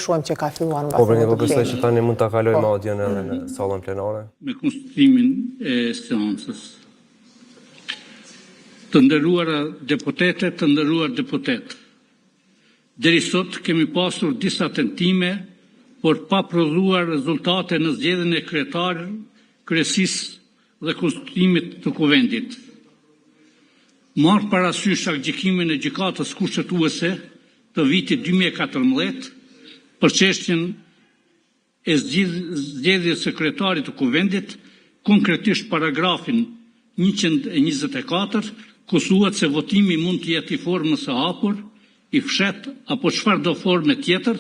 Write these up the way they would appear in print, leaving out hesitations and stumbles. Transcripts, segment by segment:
shohim që ka filluar Po për një besoj që tani mund ta kalojmë audion edhe në sallën plenare. Me konstituimin e seancës. Të nderuara deputete, të nderuar deputet. Deri sot kemi pasur disa tentime, por pa prodhuar rezultate në zgjedhjen e kryetarit, kryesisë dhe konstituimit të kuvendit. Marrë parasysh aktgjykimin e gjykatës kushtetuese të vitit 2014 për çështjen e zgjedhjes së kryetarit të kuvendit, konkretisht paragrafin 124, ku thuhet se votimi mund të jetë i formës së hapur, i fshet apo çfarëdo forme tjetër,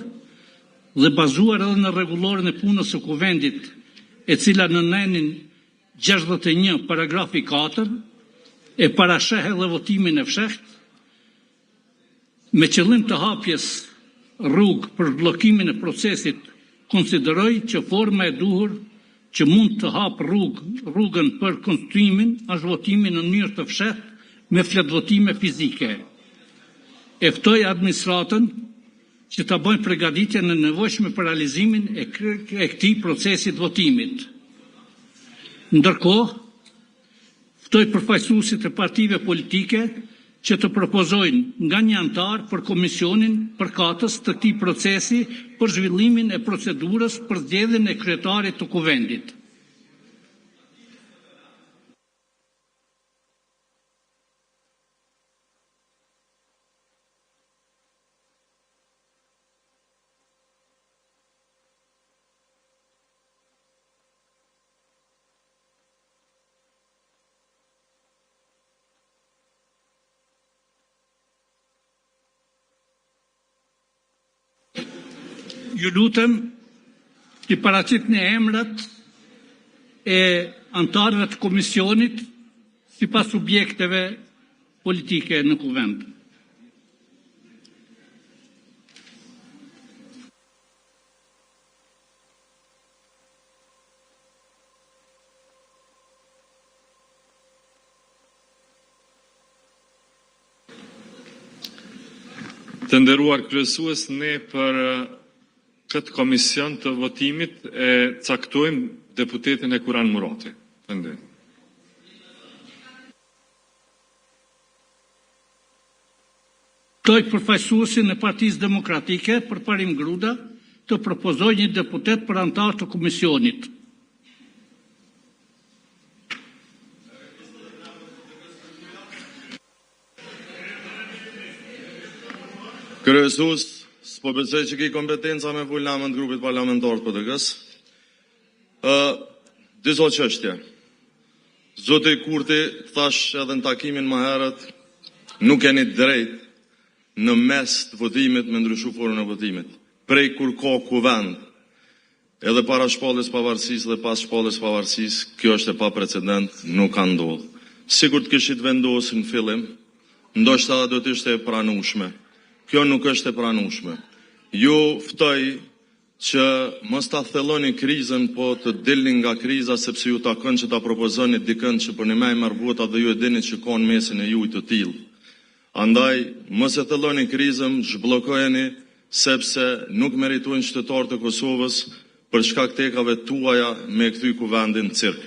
dhe bazuar edhe në rregullorin e punës së kuvendit, e cila në nenin 61 paragrafi 4 e parasheh edhe votimin e fshehtë, me qëllim të hapjes rrugë për bllokimin e procesit, konsideroj që forma e duhur që mund të hap rrugën për konstituimin është votimi në mënyrë të fshehtë me fletvotime fizike. E ftoj administratën që ta bëjnë përgatitjen e nevojshme për realizimin e këtij procesi të votimit. Ndërkohë, ftoj përfaqësuesit e partive politike që të propozojnë nga një antar për komisionin përkatës të këtij procesi për zhvillimin e procedurës për zgjedhjen e kryetarit të kuvendit. Ju lutem të paraqitni emrat e antarëve të komisionit sipas subjekteve politike në kuvend. Të nderuar kryesues, ne për këtë komision të votimit e caktojmë deputetin e Kuran Murati. Ftoj përfaqësuesin e Partisë Demokratike për parim Gruda të propozoj një deputet për antar të komisionit. Kryesues, s'po besoj që ki kompetenca me full namën të grupit parlamentar të PDK-s. Disa çështje. Zoti Kurti thash edhe në takimin më herët, nuk keni drejt në mes të votimit me ndryshu formën e votimit. Prej kur ka kuvend, edhe para shpalljes pavarësisë dhe pas shpalljes pavarësisë, kjo është e pa precedent, nuk ka ndodhur. Sikur të kishit vendosur në fillim, ndoshta do të ishte e pranueshme. Kjo nuk është e pranueshme. Ju ftoj që mos ta thelloni krizën, po të dilni nga kriza, sepse ju takon që ta propozoni dikën që për një më marr vota dhe ju e dini që ka në mesin e juaj të tillë. Andaj, mos e thelloni krizën, zhbllokojeni, sepse nuk meritojnë qytetarët e Kosovës për shkak tekave tuaja me kthy kuvendin cirk.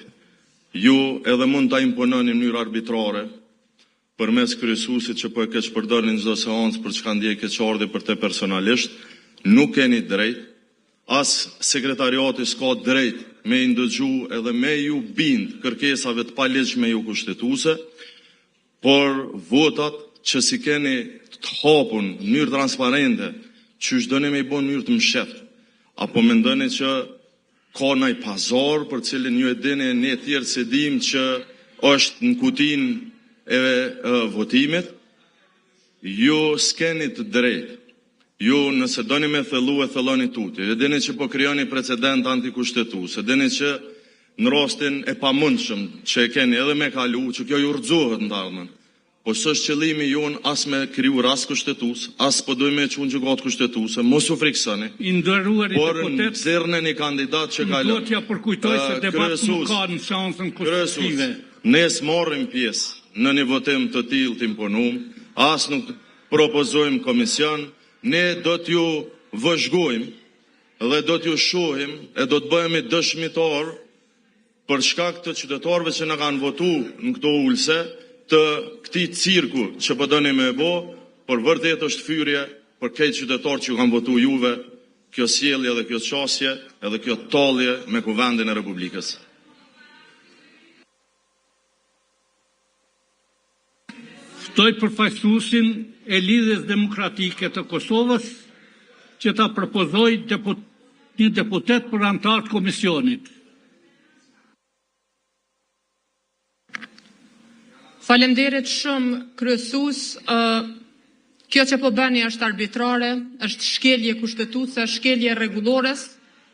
Ju edhe mund ta impononi në mënyrë arbitrare, përmes kryesuesit që po e keq përdorni çdo seancë për çka ndjej keqardhje për te personalisht, nuk keni drejt, as sekretariati s'ka drejt me i ndëgju edhe me ju bind kërkesave të paligjshme ju kushtetuese, por votat që si keni të hapun në mënyrë transparente, që doni me i bon në mënyrë të mshet, apo mendoni që ka ndaj pazar për cilin ju e dini ne tjerë se dim që është në kutinë e votimit, ju s'keni të drejt. Ju nëse doni me thellu e thelloni tuti. E dini që po krijoni precedent antikushtetues. E dini që në rastin e pamundshëm që e keni edhe me kalu, që kjo ju rrëzohet ndalmën. Po s'është qëllimi jon as me kriju rast kushtetues, as po dojmë me çun gjykatë kushtetuese, mos u friksoni. I nderuari deputet, zërnë një kandidat që ka lënë. Do t'ja përkujtoj se debati nuk ka në seancën konstitutive. Ne s'marrim pjesë në një votim të tillë të imponuar, as nuk propozojmë komision, ne do t'ju vëzhgojmë dhe do t'ju shohim e do të bëhemi dëshmitar për shkak të qytetarëve që na kanë votu në këto ulse të këtij cirku që po doni me bë, por vërtet është fyrje për këtë qytetarë që ju kanë votu juve, kjo sjellje dhe kjo qasje edhe kjo tallje me Kuvendin e Republikës. Ftoj përfaqësuesin e Lidhjes Demokratike të Kosovës që ta propozoj një deputet për antar të komisionit. Faleminderit shumë kryesues. Kjo që po bëni është arbitrare, është shkelje kushtetuese, shkelje rregullores,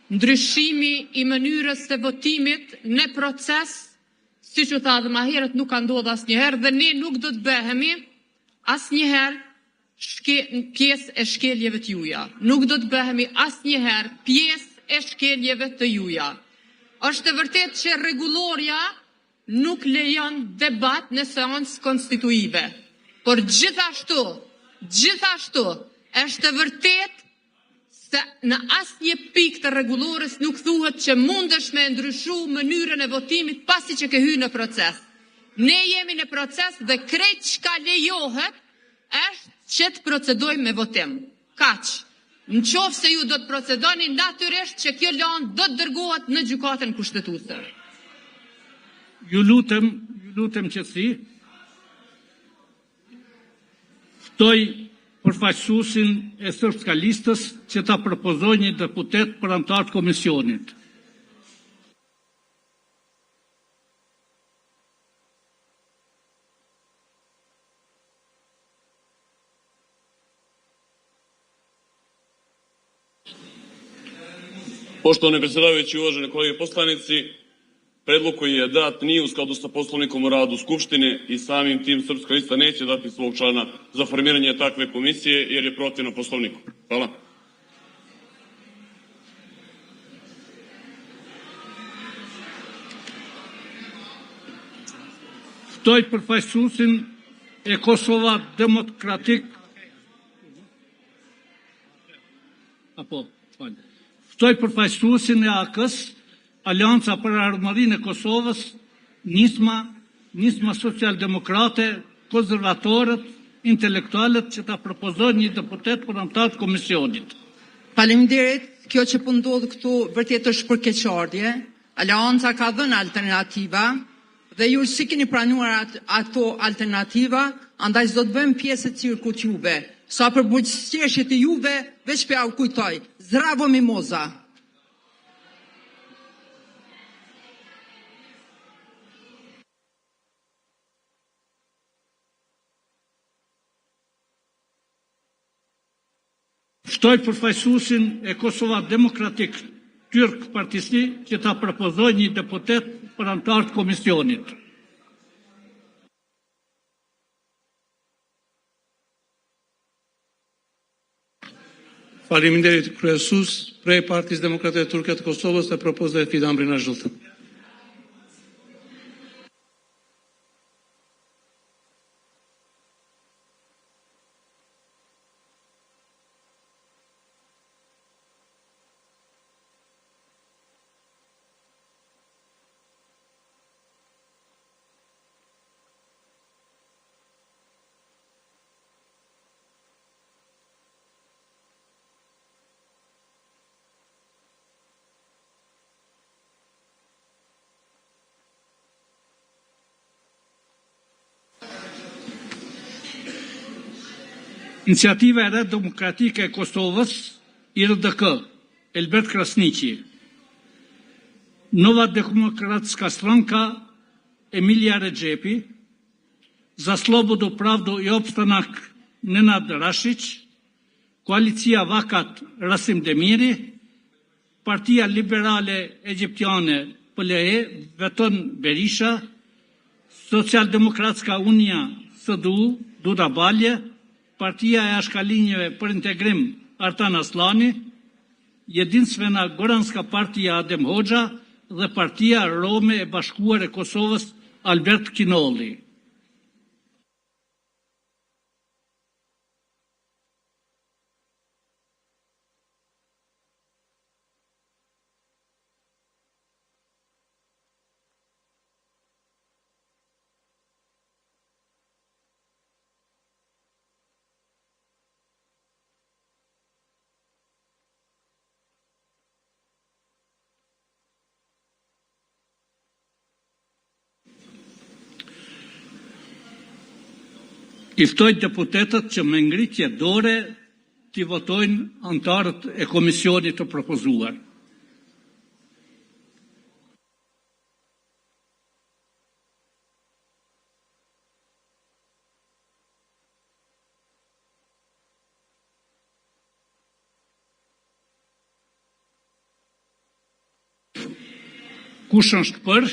ndryshimi i mënyrës së votimit në proces, siç u tha edhe më herët, nuk ka ndodhur asnjëherë dhe ne nuk do të bëhemi asnjëherë pjesë e shkeljeve të juaja. Nuk do të bëhemi asnjëherë pjesë e shkeljeve të juaja. Është e vërtetë që rregulloria nuk lejon debat në seancë konstituive, por gjithashtu është e vërtetë se në asnjë pikë të rregullores nuk thuhet që mundesh me ndryshu mënyrën e votimit pasi që ke hyrë në proces. Ne jemi në proces dhe krejt çka lejohet është që të procedojmë me votim. Kaq. Në qoftë se ju do të procedoni, natyrisht që kjo lëndë do të dërgohet në gjykatën kushtetuese. Ju lutem qetësi. Ftoj përfaqësuesin e Srpska Listës që ta propozojë një deputet për antar të komisionit. Poštovani predsjedavajući, uvažene kolege poslanici, predlog koji je dat nije u skladu sa Poslovnikom o radu Skupštine i samim tim Srpska lista neće dati svog člana za formiranje takve komisije jer je protivno Poslovniku. Hvala. Ftoj përfaqësuesin e Kosova Demokratik Ftoj përfaqësuesin e AK-s, Alianca për Ardhmërinë e Kosovës, nisma socialdemokrate, konservatorët, intelektualët që ta propozojnë një deputet për antar të komisionit. Faleminderit, kjo që po ndodh këtu vërtet është për keqardhje. Alianca ka dhënë alternativa dhe ju si keni pranuar ato alternativa, andaj s'do të bëjmë pjesë e cirkut juve. Sa për bujqësqeshjet e juve, veç për au kujtoj, zdravo mimoza. Ftoj përfaqësuesin e Kosova Demokratik Tyrk Partisi që ta propozojë një deputet për antar të komisionit. Faleminderit kryesues, prej Partisë Demokrate Turke të Kosovës e propozoj Fidan Brina Zhultën. Iniciativa e Re Demokratike e Kosovës, IRDK, Elbert Krasniqi. Nova Demokratska Stranka, Emilia Rexhepi. Za Slobodu, Pravdu i Opstanak, Nenad Rashić. Koalicia Vakat, Rasim Demiri. Partia Liberale Egjiptiane, PLE, Veton Berisha. Socialdemokratska Unia, SDU, Duda Balje. Partia e Ashkalinjeve për Integrim, Artan Aslani, Jedinstvena Goranska Partia Adem Hoxha dhe Partia Rome e Bashkuar e Kosovës Albert Kinolli. I ftoj deputetët që me ngritje dore t'i votojnë antarët e komisionit të propozuar. Kush është për?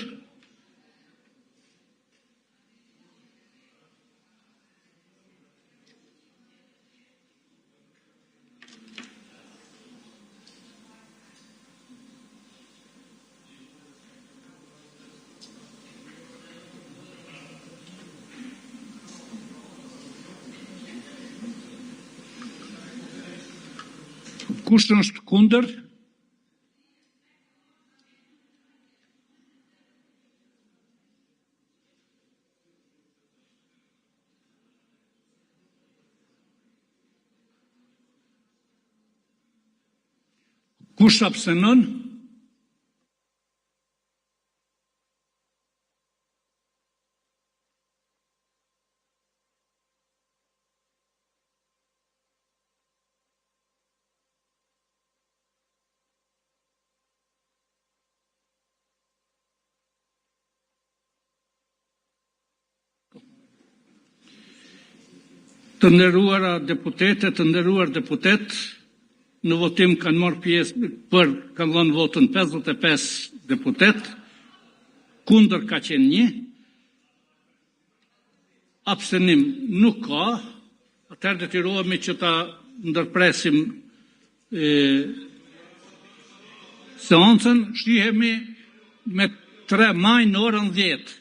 Kush është kundër? Kush abstenon? Të nderuara deputete, të nderuar deputet, në votim kanë marrë pjesë kanë dhënë votën 55 deputet, kundër ka qenë 1, abstenim nuk ka, atëherë detyrohemi që ta ndërpresim seancën, shihemi me 3 maj në orën 10.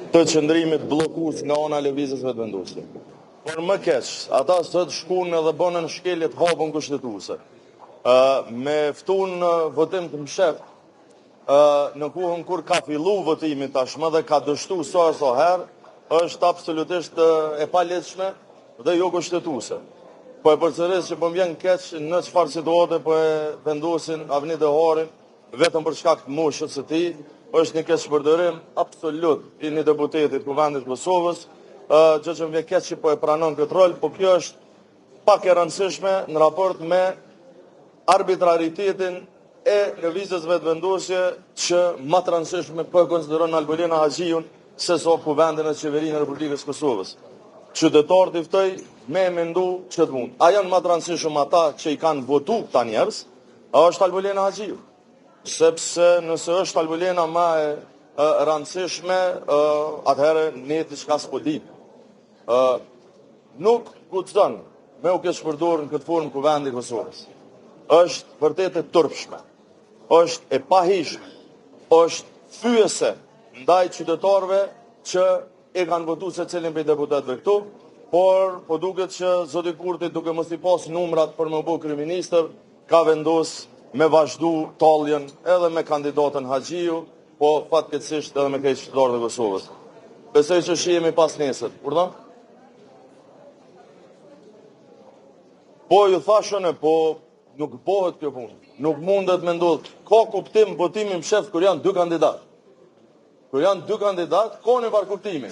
Të qëndrimit bllokues nga ana e lëvizjes vetëvenduese. Por më keq, ata sot shkuan edhe bënën shkelje të hapun kushtetuese. Me ftun votim të mshet, në kohën kur ka filluar votimi tashmë dhe ka dështuar sa herë, është absolutisht e palehtëshme dhe jo kushtetuese. Po e përsëris që po vjen keq në çfarë situate po e vendosin Avni Deharin vetëm për shkak të moshës së tij. Është një keqpërdorim absolut i një deputetit Kuvendit Kosovës, gjë që më vjen keq që po e pranon këtë rol, po kjo është pak e rëndësishme në raport me arbitraritetin e lëvizjes vetëvendosje që më të rëndësishme po e konsideron Albolena Haxhiun se so Kuvendin e Qeverinë e Republikës Kosovës. Qytetarët i ftoj me mendu që të mund. A janë më të rëndësishëm ata që i kanë votu këta njerëz, a është Albolena Haxhiu? Sepse nëse është Albolena më e rëndësishme, atëherë ne diçka s'po dim. Nuk guxon me u keqpërdorur në këtë formë Kuvendi i Kosovës. Është vërtet e turpshme, është e pahishme, është fyese ndaj qytetarëve që e kanë votuar secilin prej deputetëve këtu, por po duket që zoti Kurti duke mos i pas numrat për më bë kryeministër, ka vendosur me vazhdu talljen edhe me kandidatën Haxhiu, po fatkeqësisht edhe me këtë qytetarët e Kosovës. Besoj që shihemi pas nesër. Urdhën? Po ju thashën po nuk bëhet kjo punë. Nuk mundet me ndodh. Ka kuptim votimi mshef kur janë 2 kandidatë. Kur janë 2 kandidatë, ka një farë kuptimi.